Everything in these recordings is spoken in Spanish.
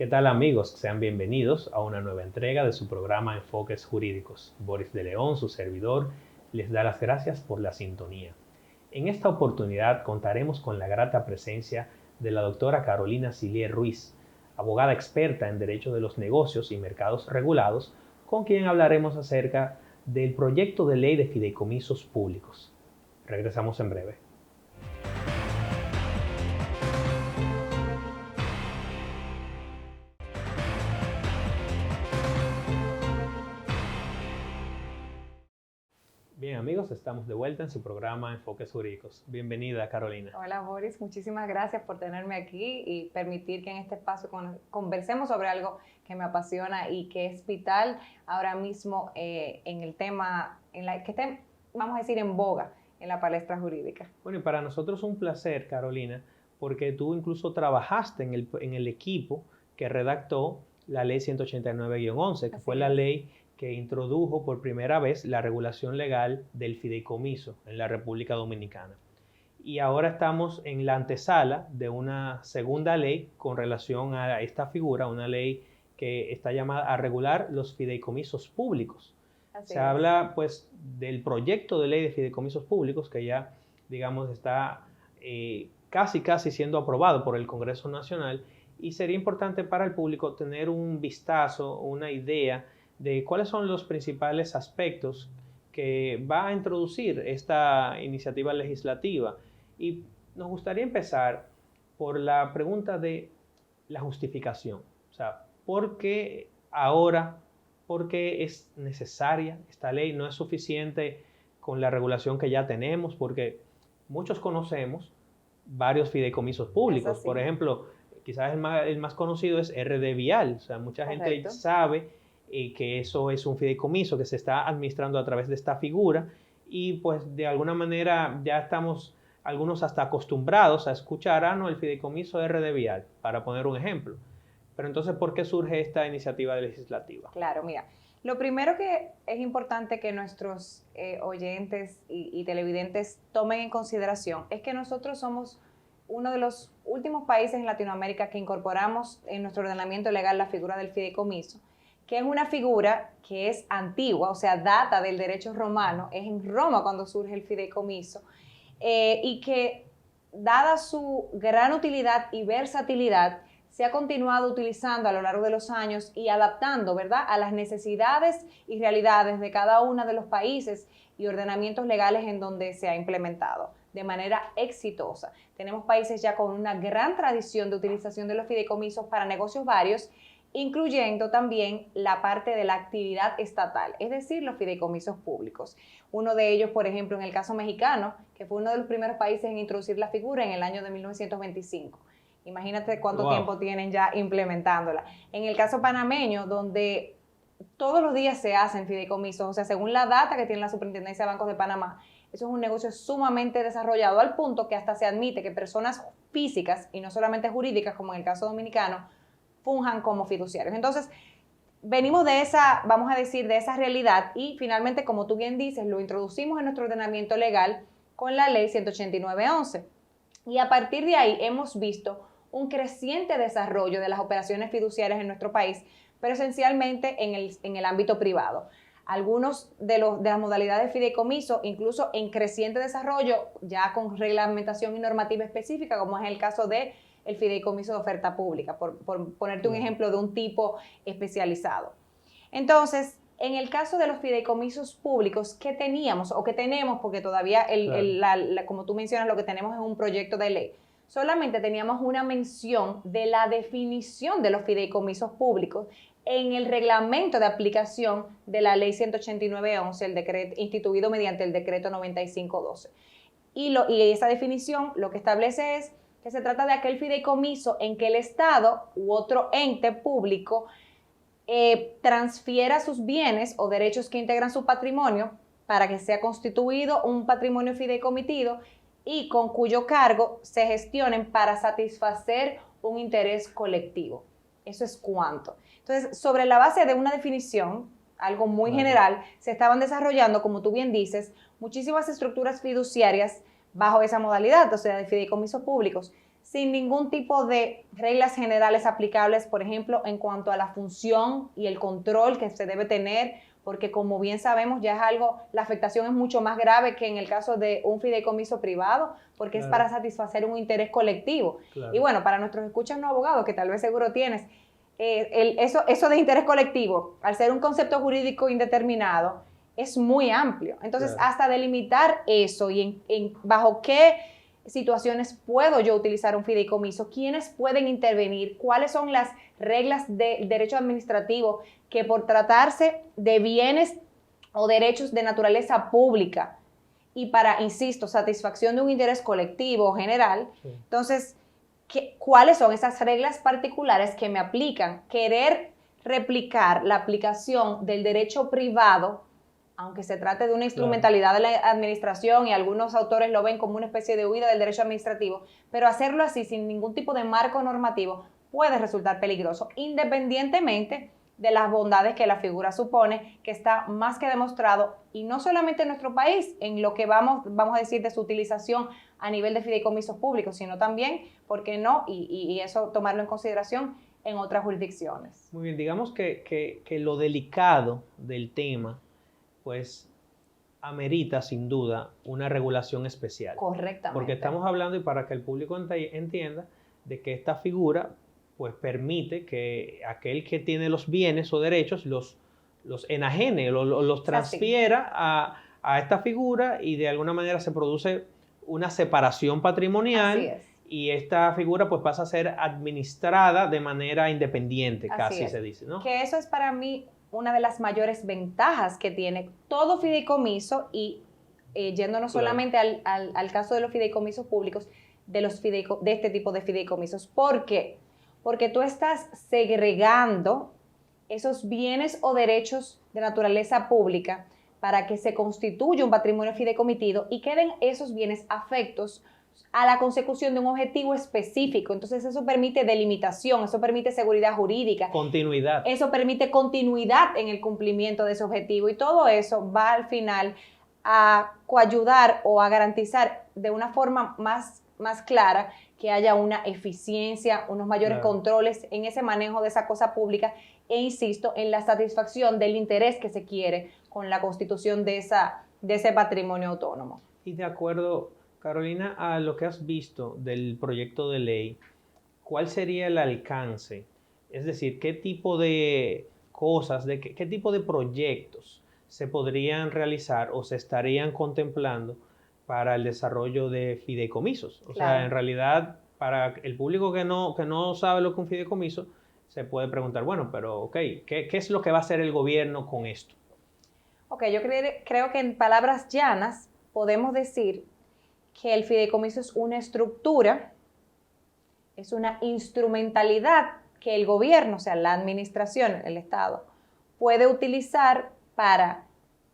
¿Qué tal amigos? Sean bienvenidos a una nueva entrega de su programa Enfoques Jurídicos. Boris de León, su servidor, les da las gracias por la sintonía. En esta oportunidad contaremos con la grata presencia de la doctora Carolina Silier Ruiz, abogada experta en Derecho de los Negocios y Mercados Regulados, con quien hablaremos acerca del proyecto de ley de fideicomisos públicos. Regresamos en breve. Bien amigos, estamos de vuelta en su programa Enfoques Jurídicos. Bienvenida Carolina. Hola Boris, muchísimas gracias por tenerme aquí y permitir que en este espacio conversemos sobre algo que me apasiona y que es vital ahora mismo en el tema, que esté, vamos a decir, en boga en la palestra jurídica. Bueno, y para nosotros es un placer, Carolina, porque tú incluso trabajaste en el equipo que redactó la ley 189-11, que fue la ley que introdujo por primera vez la regulación legal del fideicomiso en la República Dominicana. Y ahora estamos en la antesala de una segunda ley con relación a esta figura, una ley que está llamada a regular los fideicomisos públicos. Se habla pues del proyecto de ley de fideicomisos públicos que ya, digamos, está casi siendo aprobado por el Congreso Nacional, y sería importante para el público tener un vistazo, una idea de cuáles son los principales aspectos que va a introducir esta iniciativa legislativa. Y nos gustaría empezar por la pregunta de la justificación. O sea, ¿por qué ahora? ¿Por qué es necesaria esta ley? ¿No es suficiente con la regulación que ya tenemos? Porque muchos conocemos varios fideicomisos públicos. Por ejemplo, quizás el más conocido es RD Vial. O sea, mucha gente sabe que eso es un fideicomiso que se está administrando a través de esta figura, y pues de alguna manera ya estamos algunos hasta acostumbrados a escuchar, no, el fideicomiso RD Vial, para poner un ejemplo. Pero entonces, ¿por qué surge esta iniciativa legislativa? Claro, mira, lo primero que es importante que nuestros oyentes y televidentes tomen en consideración es que nosotros somos uno de los últimos países en Latinoamérica que incorporamos en nuestro ordenamiento legal la figura del fideicomiso, que es una figura que es antigua, o sea, data del derecho romano, es en Roma cuando surge el fideicomiso, y que, dada su gran utilidad y versatilidad, se ha continuado utilizando a lo largo de los años y adaptando, ¿verdad?, a las necesidades y realidades de cada uno de los países y ordenamientos legales en donde se ha implementado de manera exitosa. Tenemos países ya con una gran tradición de utilización de los fideicomisos para negocios varios, incluyendo también la parte de la actividad estatal, es decir, los fideicomisos públicos. Uno de ellos, por ejemplo, en el caso mexicano, que fue uno de los primeros países en introducir la figura en el año de 1925. Imagínate cuánto tiempo tienen ya implementándola. En el caso panameño, donde todos los días se hacen fideicomisos, o sea, según la data que tiene la Superintendencia de Bancos de Panamá, eso es un negocio sumamente desarrollado, al punto que hasta se admite que personas físicas, y no solamente jurídicas, como en el caso dominicano, funjan como fiduciarios. Entonces, venimos de esa, vamos a decir, de esa realidad, y finalmente, como tú bien dices, lo introducimos en nuestro ordenamiento legal con la ley 189-11. Y a partir de ahí hemos visto un creciente desarrollo de las operaciones fiduciarias en nuestro país, pero esencialmente en el ámbito privado. Algunos de las modalidades de fideicomiso, incluso en creciente desarrollo, ya con reglamentación y normativa específica, como es el caso de el fideicomiso de oferta pública, por ponerte un ejemplo de un tipo especializado. Entonces, en el caso de los fideicomisos públicos, ¿qué teníamos o qué tenemos? Porque todavía, como tú mencionas, lo que tenemos es un proyecto de ley. Solamente teníamos una mención de la definición de los fideicomisos públicos en el reglamento de aplicación de la ley 189-11, el decreto instituido mediante el decreto 95-12. Y esa definición lo que establece es que se trata de aquel fideicomiso en que el Estado u otro ente público transfiera sus bienes o derechos que integran su patrimonio para que sea constituido un patrimonio fideicomitido y con cuyo cargo se gestionen para satisfacer un interés colectivo. Eso es cuánto. Entonces, sobre la base de una definición, algo muy general, se estaban desarrollando, como tú bien dices, muchísimas estructuras fiduciarias bajo esa modalidad, o sea, de fideicomisos públicos. sin ningún tipo de reglas generales aplicables, por ejemplo, en cuanto a la función y el control que se debe tener, porque como bien sabemos ya es algo, la afectación es mucho más grave que en el caso de un fideicomiso privado, porque es para satisfacer un interés colectivo. Y bueno, para nuestros escuchas no abogados, que tal vez seguro tienes, eso de interés colectivo, al ser un concepto jurídico indeterminado, es muy amplio. Entonces, hasta delimitar eso y bajo qué situaciones puedo yo utilizar un fideicomiso, quiénes pueden intervenir, cuáles son las reglas del derecho administrativo que por tratarse de bienes o derechos de naturaleza pública y para, insisto, satisfacción de un interés colectivo o general, entonces, ¿cuáles son esas reglas particulares que me aplican? Querer replicar la aplicación del derecho privado, aunque se trate de una instrumentalidad de la administración y algunos autores lo ven como una especie de huida del derecho administrativo, pero hacerlo así sin ningún tipo de marco normativo puede resultar peligroso, independientemente de las bondades que la figura supone, que está más que demostrado, y no solamente en nuestro país, en lo que vamos a decir de su utilización a nivel de fideicomisos públicos, sino también, ¿por qué no? Y eso tomarlo en consideración en otras jurisdicciones. Muy bien, digamos que lo delicado del tema pues amerita sin duda una regulación especial. Correctamente. Porque estamos hablando, y para que el público entienda, de que esta figura pues permite que aquel que tiene los bienes o derechos los enajene, los transfiera a esta figura, y de alguna manera se produce una separación patrimonial. Así es. Y esta figura pues pasa a ser administrada de manera independiente, casi se dice, ¿no? Que eso es para mí una de las mayores ventajas que tiene todo fideicomiso, y yéndonos solamente al caso de los fideicomisos públicos, de este tipo de fideicomisos. ¿Por qué? Porque tú estás segregando esos bienes o derechos de naturaleza pública para que se constituya un patrimonio fideicomitido y queden esos bienes afectos a la consecución de un objetivo específico. Entonces eso permite delimitación, eso permite seguridad jurídica. Continuidad. Eso permite continuidad en el cumplimiento de ese objetivo, y todo eso va al final a coayudar o a garantizar de una forma más clara que haya una eficiencia, unos mayores controles en ese manejo de esa cosa pública, e insisto, en la satisfacción del interés que se quiere con la constitución de ese patrimonio autónomo. Y de acuerdo, Carolina, a lo que has visto del proyecto de ley, ¿cuál sería el alcance? Es decir, ¿qué tipo de cosas, qué tipo de proyectos se podrían realizar o se estarían contemplando para el desarrollo de fideicomisos? O sea, en realidad, para el público que no sabe lo que es un fideicomiso, se puede preguntar, bueno, pero ok, ¿qué es lo que va a hacer el gobierno con esto? Ok, yo creo que en palabras llanas podemos decir que el fideicomiso es una estructura, es una instrumentalidad que el gobierno, o sea, la administración, el Estado, puede utilizar para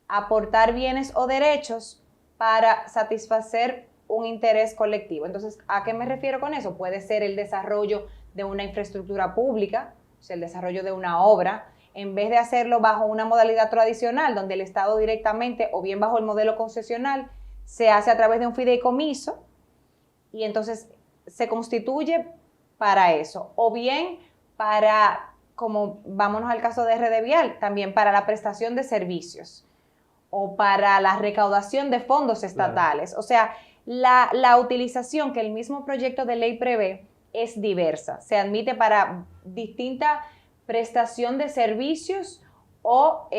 aportar bienes o derechos para satisfacer un interés colectivo. Entonces, ¿a qué me refiero con eso? Puede ser el desarrollo de una infraestructura pública, o sea, el desarrollo de una obra, en vez de hacerlo bajo una modalidad tradicional, donde el Estado directamente, o bien bajo el modelo concesional, se hace a través de un fideicomiso, y entonces se constituye para eso, o bien para, como vámonos al caso de RD Vial, también para la prestación de servicios o para la recaudación de fondos estatales. O sea, la utilización que el mismo proyecto de ley prevé es diversa. Se admite para distinta prestación de servicios o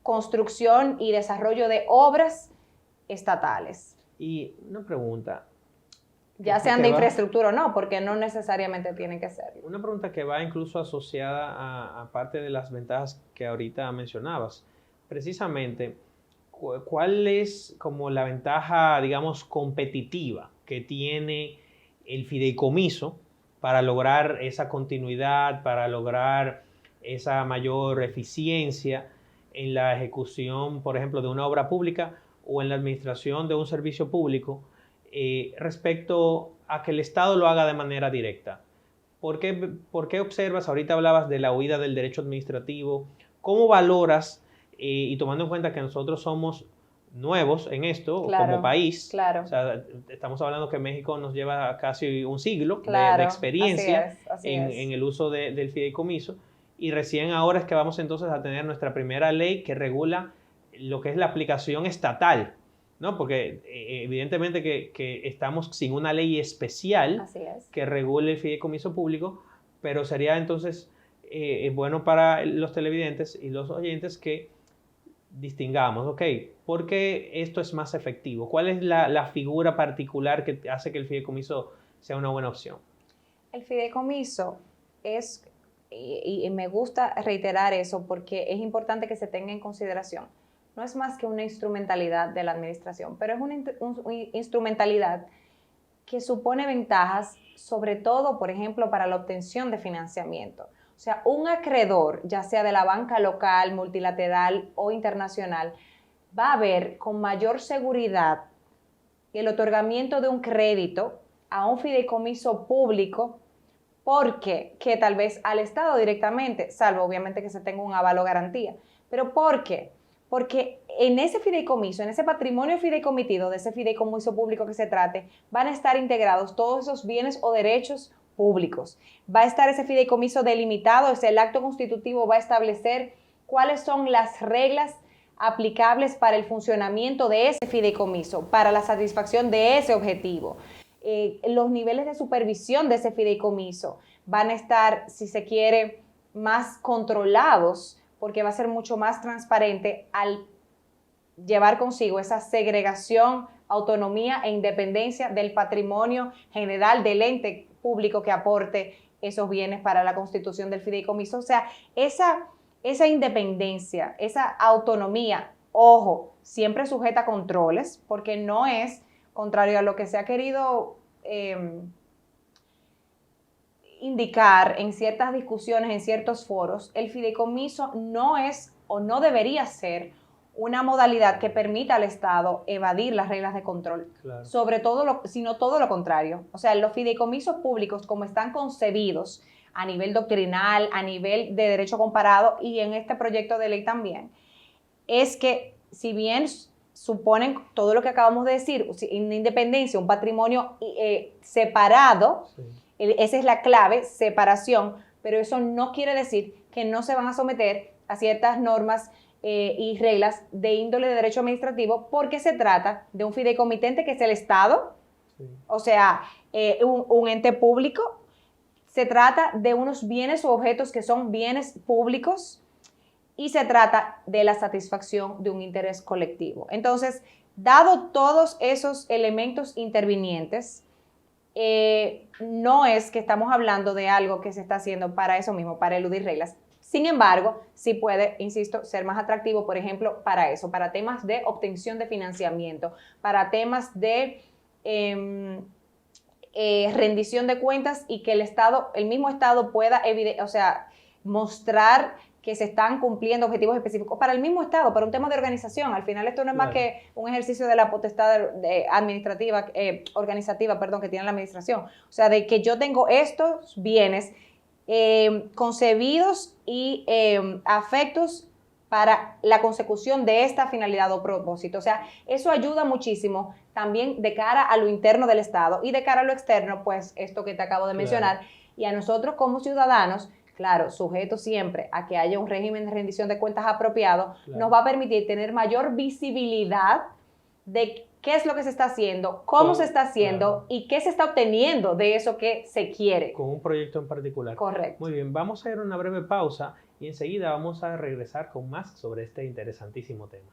construcción y desarrollo de obras estatales. Y una pregunta. Ya sean de infraestructura o no, porque no necesariamente tienen que ser. Una pregunta que va incluso asociada a parte de las ventajas que ahorita mencionabas. Precisamente, ¿cuál es como la ventaja, digamos, competitiva que tiene el fideicomiso para lograr esa continuidad, para lograr esa mayor eficiencia en la ejecución, por ejemplo, de una obra pública o en la administración de un servicio público, respecto a que el Estado lo haga de manera directa? ¿Por qué observas, ahorita hablabas de la huida del derecho administrativo, cómo valoras, y tomando en cuenta que nosotros somos nuevos en esto Claro, como país. claro. O sea, estamos hablando que México nos lleva casi un siglo Claro, de experiencia así en es. el uso del fideicomiso, y recién ahora es que vamos entonces a tener nuestra primera ley que regula lo que es la aplicación estatal, ¿no? Porque evidentemente que estamos sin una ley especial Así es. que regule el fideicomiso público, pero sería entonces bueno para los televidentes y los oyentes que distingamos, ok, ¿por qué esto es más efectivo? ¿Cuál es la figura particular que hace que el fideicomiso sea una buena opción? El fideicomiso es, y me gusta reiterar eso porque es importante que se tenga en consideración, no es más que una instrumentalidad de la administración, pero es una instrumentalidad que supone ventajas, sobre todo, por ejemplo, para la obtención de financiamiento. O sea, un acreedor, ya sea de la banca local, multilateral o internacional, va a ver con mayor seguridad el otorgamiento de un crédito a un fideicomiso público porque que tal vez al Estado directamente, salvo obviamente que se tenga un aval o garantía. ¿Pero por qué? Porque en ese fideicomiso, en ese patrimonio fideicomitido de ese fideicomiso público que se trate, van a estar integrados todos esos bienes o derechos públicos. Va a estar ese fideicomiso delimitado, el acto constitutivo va a establecer cuáles son las reglas aplicables para el funcionamiento de ese fideicomiso, para la satisfacción de ese objetivo. Los niveles de supervisión de ese fideicomiso van a estar, si se quiere, más controlados, porque va a ser mucho más transparente al llevar consigo esa segregación, autonomía e independencia del patrimonio general del ente público que aporte esos bienes para la constitución del fideicomiso. O sea, esa independencia, esa autonomía, ojo, siempre sujeta a controles, porque no es contrario a lo que se ha querido indicar en ciertas discusiones, en ciertos foros, el fideicomiso no es o no debería ser una modalidad que permita al Estado evadir las reglas de control, Claro. sobre todo, sino todo lo contrario. O sea, los fideicomisos públicos, como están concebidos a nivel doctrinal, a nivel de derecho comparado y en este proyecto de ley también, es que si bien suponen todo lo que acabamos de decir, una independencia, un patrimonio separado, sí. Esa es la clave, separación, pero eso no quiere decir que no se van a someter a ciertas normas y reglas de índole de derecho administrativo, porque se trata de un fideicomitente que es el Estado, sí. O sea, un ente público, se trata de unos bienes o objetos que son bienes públicos y se trata de la satisfacción de un interés colectivo. Entonces, dado todos esos elementos intervinientes, no es que estamos hablando de algo que se está haciendo para eso mismo, para eludir reglas. Sin embargo, sí puede, insisto, ser más atractivo, por ejemplo, para eso, para temas de obtención de financiamiento, para temas de rendición de cuentas y que el mismo Estado pueda, mostrar que se están cumpliendo objetivos específicos para el mismo Estado, para un tema de organización. Al final esto no es más que un ejercicio de la potestad organizativa que tiene la administración. O sea, de que yo tengo estos bienes concebidos y afectos para la consecución de esta finalidad o propósito. O sea, eso ayuda muchísimo también de cara a lo interno del Estado y de cara a lo externo, pues esto que te acabo de mencionar. Y a nosotros como ciudadanos, claro, sujeto siempre a que haya un régimen de rendición de cuentas apropiado, nos va a permitir tener mayor visibilidad de qué es lo que se está haciendo, cómo se está haciendo y qué se está obteniendo de eso que se quiere. Con un proyecto en particular. Correcto. Muy bien, vamos a ir a una breve pausa y enseguida vamos a regresar con más sobre este interesantísimo tema.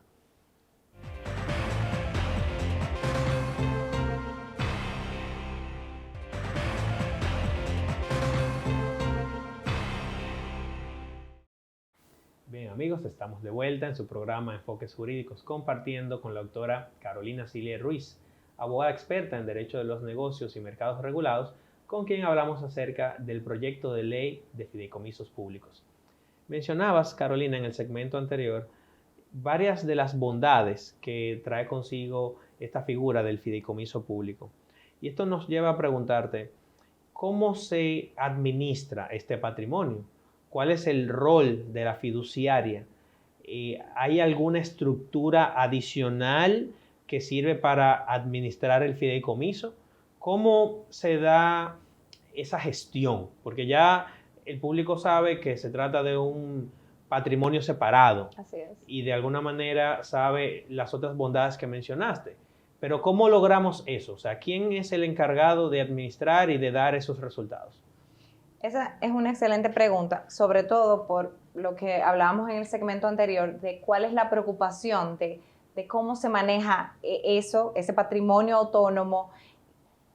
Bien amigos, estamos de vuelta en su programa Enfoques Jurídicos compartiendo con la doctora Carolina Cilia Ruiz, abogada experta en Derecho de los Negocios y Mercados Regulados, con quien hablamos acerca del proyecto de ley de fideicomisos públicos. Mencionabas, Carolina, en el segmento anterior, varias de las bondades que trae consigo esta figura del fideicomiso público. Y esto nos lleva a preguntarte, ¿cómo se administra este patrimonio? ¿Cuál es el rol de la fiduciaria? ¿hay alguna estructura adicional que sirve para administrar el fideicomiso? ¿Cómo se da esa gestión? Porque ya el público sabe que se trata de un patrimonio separado. Así es. Y de alguna manera sabe las otras bondades que mencionaste. Pero ¿cómo logramos eso? O sea, ¿quién es el encargado de administrar y de dar esos resultados? Esa es una excelente pregunta, sobre todo por lo que hablábamos en el segmento anterior, de cuál es la preocupación de cómo se maneja eso, ese patrimonio autónomo,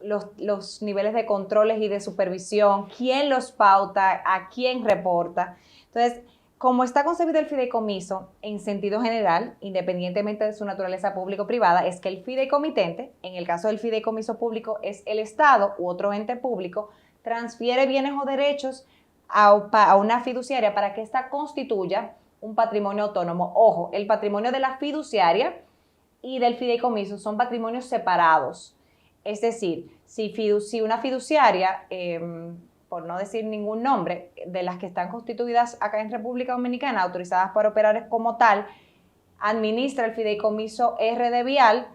los niveles de controles y de supervisión, quién los pauta, a quién reporta. Entonces, como está concebido el fideicomiso, en sentido general, independientemente de su naturaleza público o privada, es que el fideicomitente, en el caso del fideicomiso público, es el Estado u otro ente público, transfiere bienes o derechos a una fiduciaria para que ésta constituya un patrimonio autónomo. Ojo, el patrimonio de la fiduciaria y del fideicomiso son patrimonios separados. Es decir, si una fiduciaria, por no decir ningún nombre, de las que están constituidas acá en República Dominicana, autorizadas para operar como administra el fideicomiso RD Vial,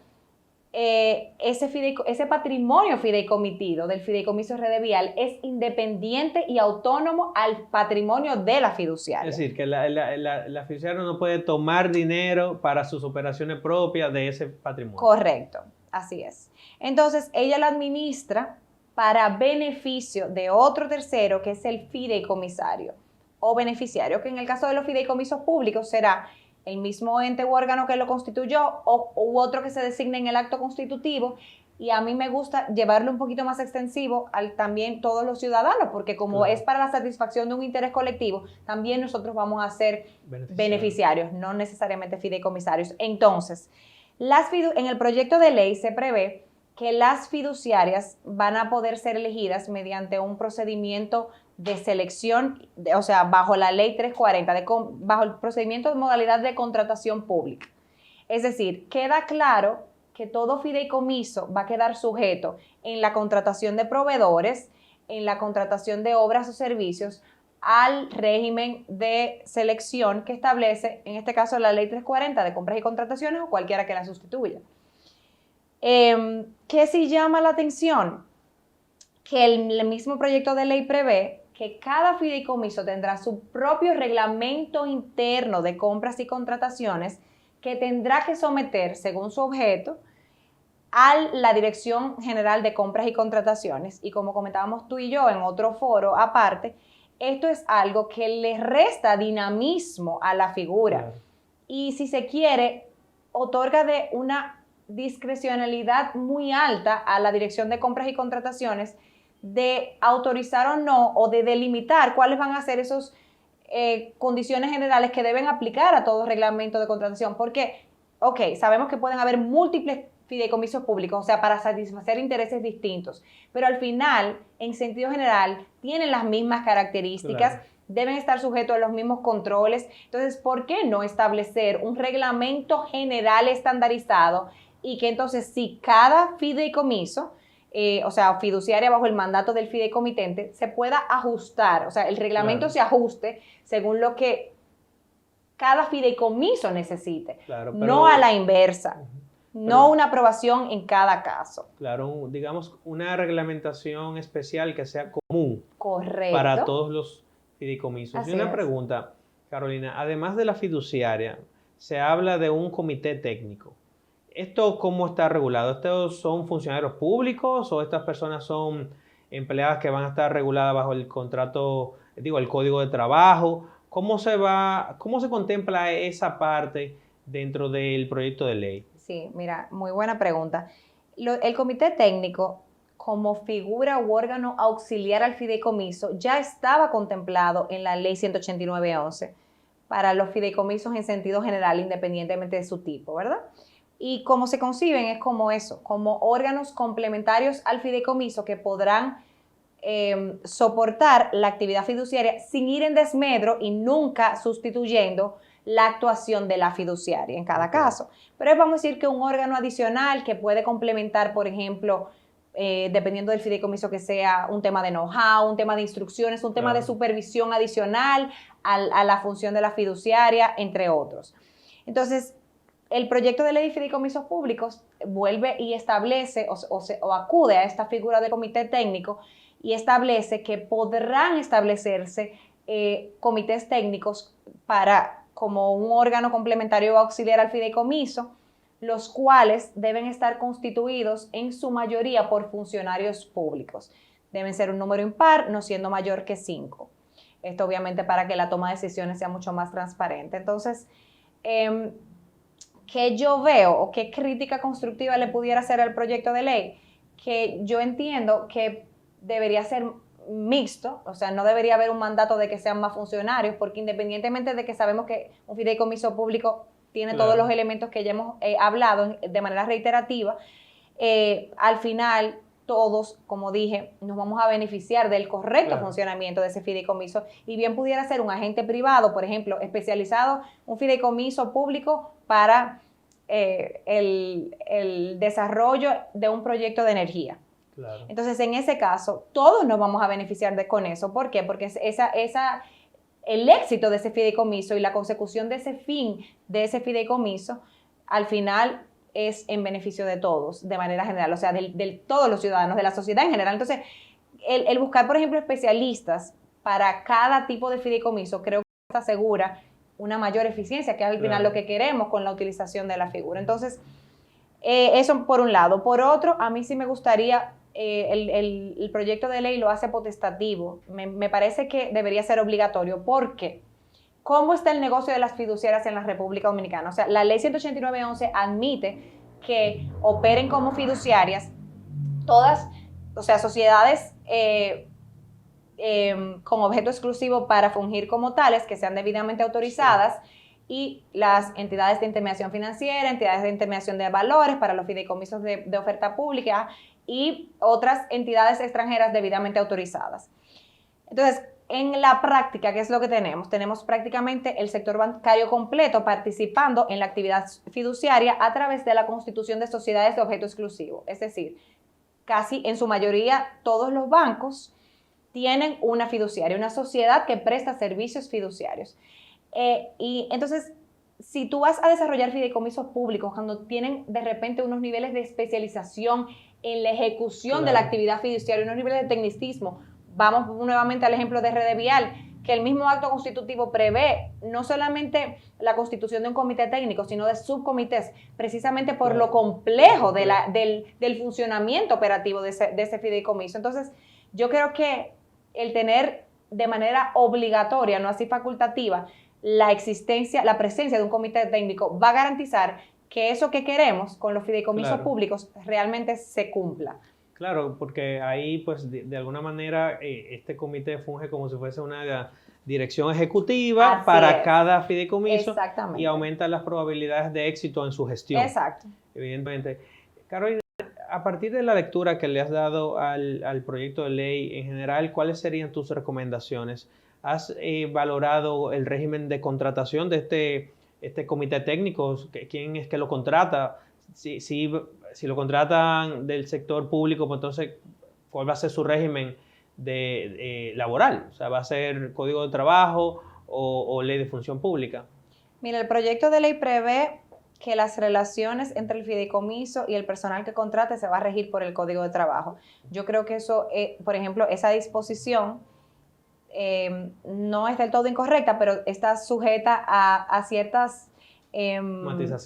ese patrimonio fideicomitido del fideicomiso RD Vial es independiente y autónomo al patrimonio de la fiduciaria. Es decir, que la fiduciaria no puede tomar dinero para sus operaciones propias de ese patrimonio. Correcto, así es. Entonces, ella la administra para beneficio de otro tercero, que es el fideicomisario o beneficiario, que en el caso de los fideicomisos públicos será el mismo ente u órgano que lo constituyó u otro que se designe en el acto constitutivo. Y a mí me gusta llevarlo un poquito más extensivo al también todos los ciudadanos, porque como es para la satisfacción de un interés colectivo, también nosotros vamos a ser beneficiarios, no necesariamente fideicomisarios. Entonces, en el proyecto de ley se prevé que las fiduciarias van a poder ser elegidas mediante un procedimiento de selección, o sea, bajo la ley 340, bajo el procedimiento de modalidad de contratación pública. Es decir, queda claro que todo fideicomiso va a quedar sujeto en la contratación de proveedores, en la contratación de obras o servicios, al régimen de selección que establece, en este caso, la ley 340 de compras y contrataciones o cualquiera que la sustituya. ¿Qué sí llama la atención? Que el mismo proyecto de ley prevé que cada fideicomiso tendrá su propio reglamento interno de compras y contrataciones que tendrá que someter, según su objeto, a la Dirección General de Compras y Contrataciones. Y como comentábamos tú y yo en otro foro aparte, esto es algo que le resta dinamismo a la figura. Claro. Y si se quiere, otorga de una discrecionalidad muy alta a la Dirección de Compras y Contrataciones de autorizar o no, o de delimitar cuáles van a ser esas condiciones generales que deben aplicar a todo reglamento de contratación. Porque, sabemos que pueden haber múltiples fideicomisos públicos, o sea, para satisfacer intereses distintos, pero al final, en sentido general, tienen las mismas características, claro, deben estar sujetos a los mismos controles. Entonces, ¿por qué no establecer un reglamento general estandarizado y que entonces si cada fideicomiso, o sea, fiduciaria bajo el mandato del fideicomitente, se pueda ajustar, o sea, el reglamento claro, se ajuste según lo que cada fideicomiso necesite, claro, pero no a la inversa, no una aprobación en cada caso. Claro, digamos una reglamentación especial que sea común. Correcto. Para todos los fideicomisos. Así y una es. Pregunta, Carolina, además de la fiduciaria, se habla de un comité técnico. ¿Esto cómo está regulado? ¿Estos son funcionarios públicos o estas personas son empleadas que van a estar reguladas bajo el contrato, el código de trabajo? ¿Cómo se contempla esa parte dentro del proyecto de ley? Sí, mira, muy buena pregunta. El comité técnico, como figura u órgano auxiliar al fideicomiso, ya estaba contemplado en la ley 189/11 para los fideicomisos en sentido general, independientemente de su tipo, ¿verdad? Y cómo se conciben es como eso, como órganos complementarios al fideicomiso que podrán soportar la actividad fiduciaria sin ir en desmedro y nunca sustituyendo la actuación de la fiduciaria en cada caso. Pero vamos a decir que un órgano adicional que puede complementar, por ejemplo, dependiendo del fideicomiso que sea, un tema de know-how, un tema de instrucciones, un tema de supervisión adicional a la función de la fiduciaria, entre otros. Entonces, el proyecto de ley de fideicomisos públicos vuelve y establece o acude a esta figura de comité técnico y establece que podrán establecerse comités técnicos como un órgano complementario o auxiliar al fideicomiso, los cuales deben estar constituidos en su mayoría por funcionarios públicos. Deben ser un número impar, no siendo mayor que 5. Esto obviamente para que la toma de decisiones sea mucho más transparente. Entonces, ¿qué yo veo o qué crítica constructiva le pudiera hacer al proyecto de ley? Que yo entiendo que debería ser mixto, o sea, no debería haber un mandato de que sean más funcionarios, porque independientemente de que sabemos que un fideicomiso público tiene todos los elementos que ya hemos hablado de manera reiterativa, al final todos, como dije, nos vamos a beneficiar del correcto funcionamiento de ese fideicomiso, y bien pudiera ser un agente privado, por ejemplo, especializado, un fideicomiso público para el desarrollo de un proyecto de energía. Claro. Entonces, en ese caso, todos nos vamos a beneficiar con eso. ¿Por qué? Porque el éxito de ese fideicomiso y la consecución de ese fin de ese fideicomiso, al final es en beneficio de todos, de manera general, o sea, de todos los ciudadanos, de la sociedad en general. Entonces, el buscar, por ejemplo, especialistas para cada tipo de fideicomiso, creo que asegura una mayor eficiencia, que es al final lo que queremos con la utilización de la figura. Entonces, eso por un lado. Por otro, a mí sí me gustaría, el proyecto de ley lo hace potestativo. Me parece que debería ser obligatorio, porque ¿cómo está el negocio de las fiduciarias en la República Dominicana? O sea, la ley 189.11 admite que operen como fiduciarias todas, o sea, sociedades con objeto exclusivo para fungir como tales, que sean debidamente autorizadas, y las entidades de intermediación financiera, entidades de intermediación de valores para los fideicomisos de oferta pública y otras entidades extranjeras debidamente autorizadas. Entonces, en la práctica, ¿qué es lo que tenemos? Tenemos prácticamente el sector bancario completo participando en la actividad fiduciaria a través de la constitución de sociedades de objeto exclusivo. Es decir, casi en su mayoría todos los bancos tienen una fiduciaria, una sociedad que presta servicios fiduciarios. Y entonces, si tú vas a desarrollar fideicomisos públicos cuando tienen de repente unos niveles de especialización en la ejecución de la actividad fiduciaria, unos niveles de tecnicismo, vamos nuevamente al ejemplo de Rede Vial, que el mismo acto constitutivo prevé no solamente la constitución de un comité técnico, sino de subcomités, precisamente por lo complejo del funcionamiento operativo de ese fideicomiso. Entonces, yo creo que el tener de manera obligatoria, no así facultativa, la presencia de un comité técnico va a garantizar que eso que queremos con los fideicomisos públicos realmente se cumpla. Claro, porque ahí pues de alguna manera este comité funge como si fuese una dirección ejecutiva para cada fideicomiso y aumenta las probabilidades de éxito en su gestión. Exacto. Evidentemente. Carolina, a partir de la lectura que le has dado al proyecto de ley en general, ¿cuáles serían tus recomendaciones? ¿Has valorado el régimen de contratación de este comité técnico? ¿Quién es que lo contrata? Si lo contratan del sector público, pues entonces, ¿cuál va a ser su régimen laboral? O sea, ¿va a ser código de trabajo o ley de función pública? Mira, el proyecto de ley prevé que las relaciones entre el fideicomiso y el personal que contrate se va a regir por el Código de Trabajo. Yo creo que eso, por ejemplo, esa disposición no es del todo incorrecta, pero está sujeta a ciertas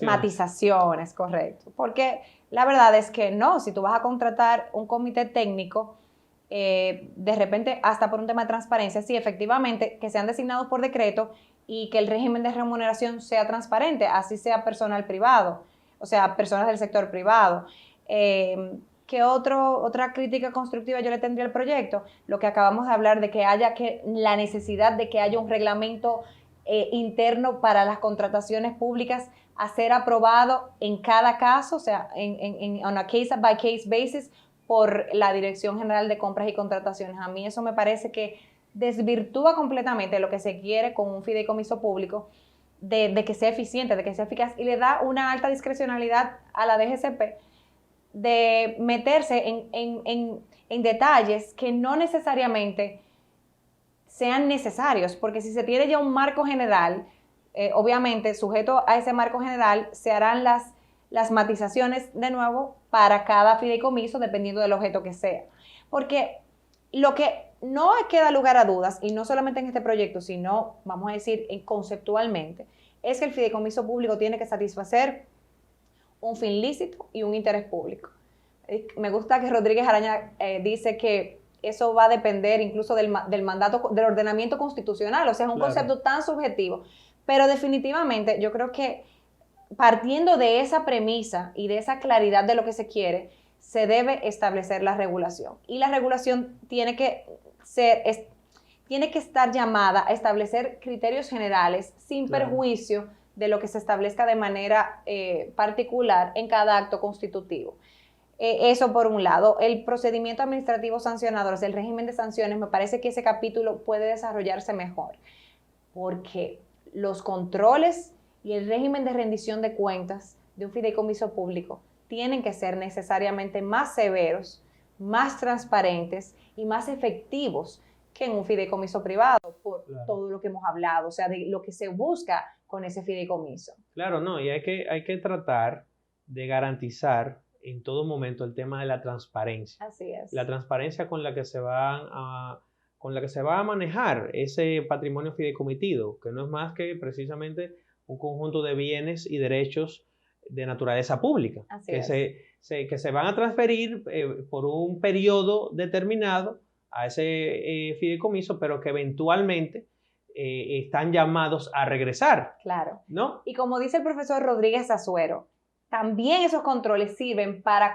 matizaciones, correcto. Porque la verdad es que no, si tú vas a contratar un comité técnico, de repente, hasta por un tema de transparencia, sí, efectivamente, que sean designados por decreto y que el régimen de remuneración sea transparente, así sea personal privado, o sea, personas del sector privado. ¿Qué otra crítica constructiva yo le tendría al proyecto? Lo que acabamos de hablar de que haya la necesidad de que haya un reglamento interno para las contrataciones públicas a ser aprobado en cada caso, o sea, on a case by case basis por la Dirección General de Compras y Contrataciones. A mí eso me parece que desvirtúa completamente lo que se quiere con un fideicomiso público, de que sea eficiente, de que sea eficaz, y le da una alta discrecionalidad a la DGCP de meterse en detalles que no necesariamente sean necesarios, porque si se tiene ya un marco general, obviamente sujeto a ese marco general se harán las matizaciones de nuevo para cada fideicomiso dependiendo del objeto que sea. Porque lo que no queda lugar a dudas, y no solamente en este proyecto, sino, vamos a decir, conceptualmente, es que el fideicomiso público tiene que satisfacer un fin lícito y un interés público. Me gusta que Rodríguez Araña dice que eso va a depender incluso del mandato, del ordenamiento constitucional, o sea, es un concepto tan subjetivo, pero definitivamente yo creo que partiendo de esa premisa y de esa claridad de lo que se quiere, se debe establecer la regulación. Y la regulación tiene que estar llamada a establecer criterios generales sin perjuicio de lo que se establezca de manera particular en cada acto constitutivo. Eso por un lado. El procedimiento administrativo sancionador, el régimen de sanciones, me parece que ese capítulo puede desarrollarse mejor, porque los controles y el régimen de rendición de cuentas de un fideicomiso público tienen que ser necesariamente más severos, más transparentes y más efectivos que en un fideicomiso privado, por todo lo que hemos hablado, o sea, de lo que se busca con ese fideicomiso. Claro, no, y hay que tratar de garantizar en todo momento el tema de la transparencia. Así es. La transparencia con la que se va a manejar ese patrimonio fideicomitido, que no es más que precisamente un conjunto de bienes y derechos de naturaleza pública, que se van a transferir por un periodo determinado a ese fideicomiso, pero que eventualmente están llamados a regresar. Claro. ¿No? Y como dice el profesor Rodríguez Azuero, también esos controles sirven para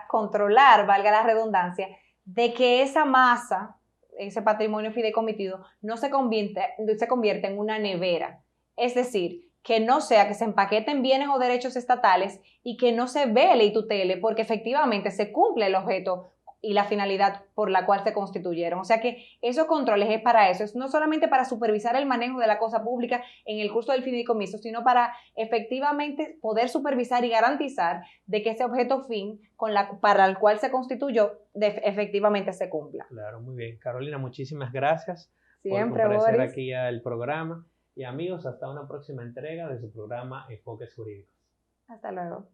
controlar, valga la redundancia, de que esa masa, ese patrimonio fideicomitido, no se convierte en una nevera. Es decir, que no sea que se empaqueten bienes o derechos estatales y que no se vele y tutele porque efectivamente se cumple el objeto y la finalidad por la cual se constituyeron. O sea que esos controles es para eso, es no solamente para supervisar el manejo de la cosa pública en el curso del fideicomiso, sino para efectivamente poder supervisar y garantizar de que ese objeto fin para el cual se constituyó efectivamente se cumpla. Claro, muy bien. Carolina, muchísimas gracias Siempre, por comparecer Boris. aquí al programa. Y amigos, hasta una próxima entrega de su programa Enfoques Jurídicos. Hasta luego.